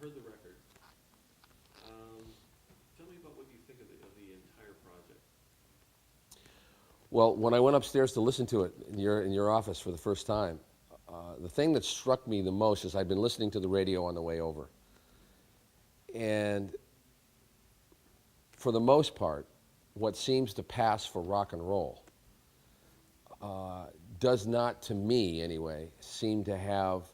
heard the record. Tell me about what you think of the entire project. Well, when I went upstairs to listen to it in your office for the first time, the thing that struck me the most is I'd been listening to the radio on the way over. And for the most part, what seems to pass for rock and roll does not, to me anyway, seem to have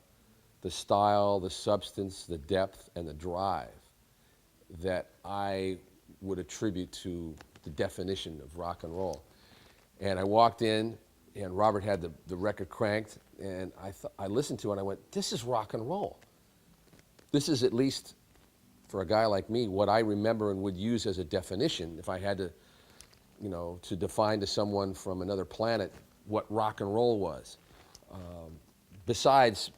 the style, the substance, the depth, and the drive that I would attribute to the definition of rock and roll. And I walked in, and Robert had the record cranked, and I listened to it, and I went, this is rock and roll. This is, at least for a guy like me, what I remember and would use as a definition if I had to, to define to someone from another planet what rock and roll was. Besides,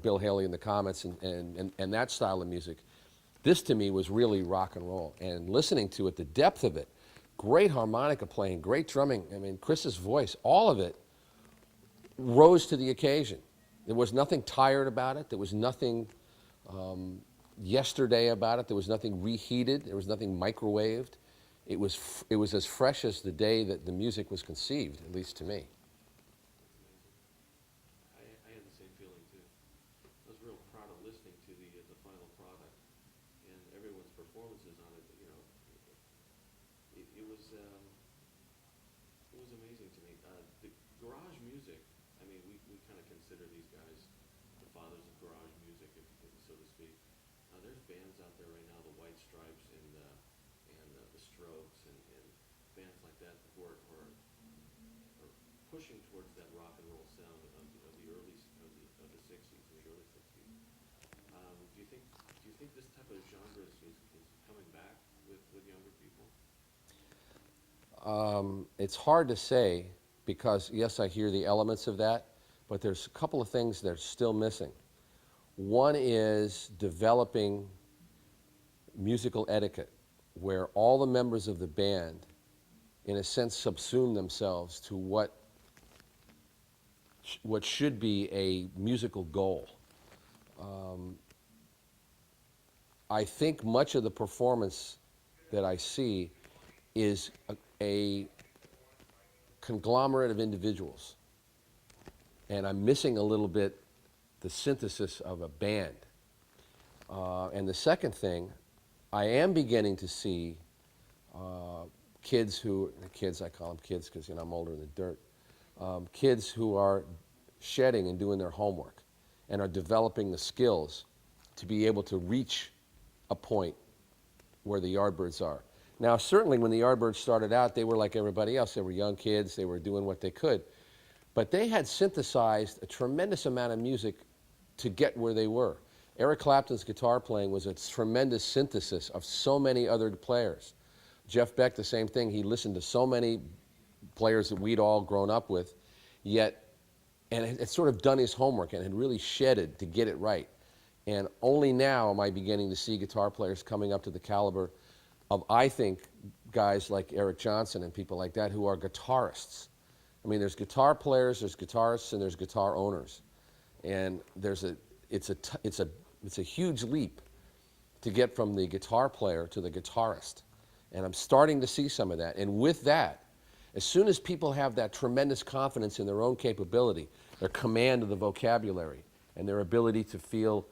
Bill Haley and the Comets and that style of music, this to me was really rock and roll. And listening to it, the depth of it, great harmonica playing, great drumming, I mean, Chris's voice, all of it rose to the occasion. There was nothing tired about it. There was nothing yesterday about it. There was nothing reheated. There was nothing microwaved. It was as fresh as the day that the music was conceived, at least to me. I had the same feeling too. I was real proud of listening to the final product and everyone's performances on it. It was amazing to me. The garage music. I mean, we kind of consider these guys the fathers of garage music, so to speak. There's bands out there right now, the White Stripes and the Strokes and bands like that who are pushing towards that rock and roll sound of the early of the 60s, the early 60s. Do you think this type of genre is coming back with younger people? It's hard to say because, yes, I hear the elements of that, but there's a couple of things that are still missing. One is developing musical etiquette, where all the members of the band, in a sense, subsume themselves to what should be a musical goal. I think much of the performance that I see is a conglomerate of individuals, and I'm missing a little bit the synthesis of a band. And the second thing, I am beginning to see kids, I call them kids because I'm older than dirt, kids who are shedding and doing their homework and are developing the skills to be able to reach a point where the Yardbirds are. Now, certainly when the Yardbirds started out, they were like everybody else. They were young kids. They were doing what they could. But they had synthesized a tremendous amount of music to get where they were. Eric Clapton's guitar playing was a tremendous synthesis of so many other players. Jeff Beck, the same thing. He listened to so many players that we'd all grown up with, and had sort of done his homework and had really shedded to get it right. And only now am I beginning to see guitar players coming up to the caliber of, I think, guys like Eric Johnson and people like that who are guitarists. I mean, there's guitar players, there's guitarists, and there's guitar owners. And it's a huge leap to get from the guitar player to the guitarist. And I'm starting to see some of that. And with that, as soon as people have that tremendous confidence in their own capability, their command of the vocabulary, and their ability to feel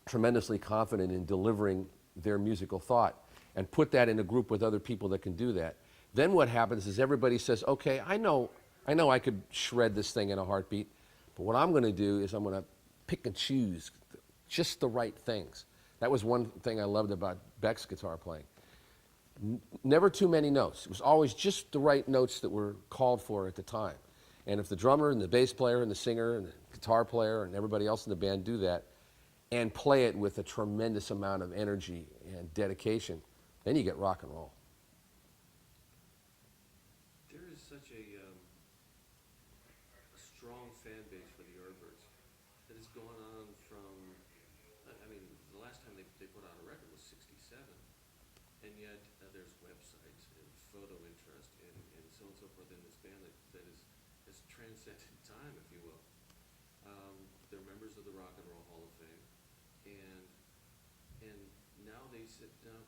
tremendously confident in delivering their musical thought, and put that in a group with other people that can do that, then what happens is everybody says, okay, I know I could shred this thing in a heartbeat, but what I'm going to do is I'm going to pick and choose just the right things. That was one thing I loved about Beck's guitar playing. Never too many notes. It was always just the right notes that were called for at the time. And if the drummer and the bass player and the singer and the guitar player and everybody else in the band do that and play it with a tremendous amount of energy and dedication, then you get rock and roll. There is such a strong fan base for the Yardbirds that has gone on from, I mean, the last time they put out a record was '67, and yet there's websites and photo interest and so on and so forth in this band that has transcended time, if you will. They're members of the Rock and Roll Hall of Fame, and and now they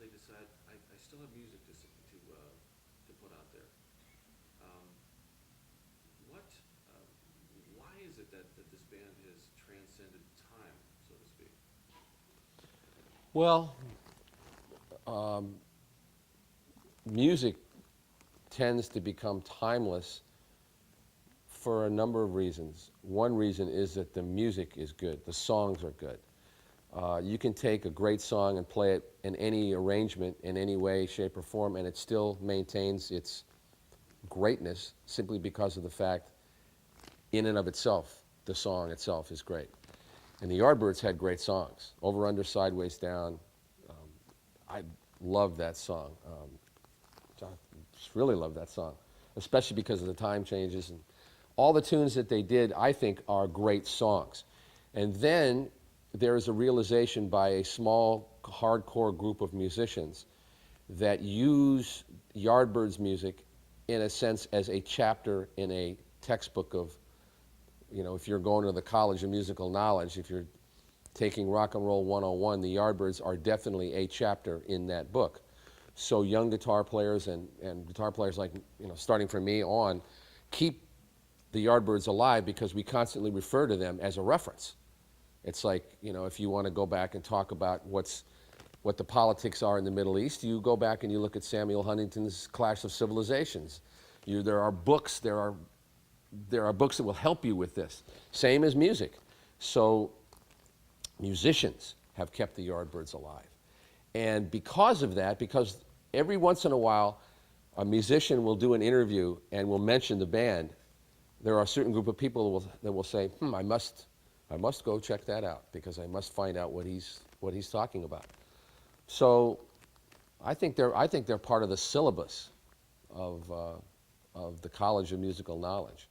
decide, I still have music to put out there. Um, what, why is it that this band has transcended time, so to speak? Well, music tends to become timeless for a number of reasons. One reason is that the music is good, the songs are good. You can take a great song and play it in any arrangement, in any way, shape, or form, and it still maintains its greatness simply because of the fact, in and of itself, the song itself is great. And the Yardbirds had great songs. Over, Under, Sideways, Down. I love that song. I just really love that song, especially because of the time changes. And all the tunes that they did, I think, are great songs. And then there is a realization by a small, hardcore group of musicians that use Yardbirds music, in a sense, as a chapter in a textbook of, if you're going to the College of Musical Knowledge, if you're taking Rock and Roll 101, the Yardbirds are definitely a chapter in that book. So young guitar players and guitar players like, starting from me on, keep the Yardbirds alive because we constantly refer to them as a reference. It's like, if you want to go back and talk about what the politics are in the Middle East, you go back and you look at Samuel Huntington's Clash of Civilizations. There are books that will help you with this. Same as music. So musicians have kept the Yardbirds alive. And because of that, because every once in a while a musician will do an interview and will mention the band, there are a certain group of people that will say, I must go check that out because I must find out what he's talking about. So I think they're part of the syllabus of the College of Musical Knowledge.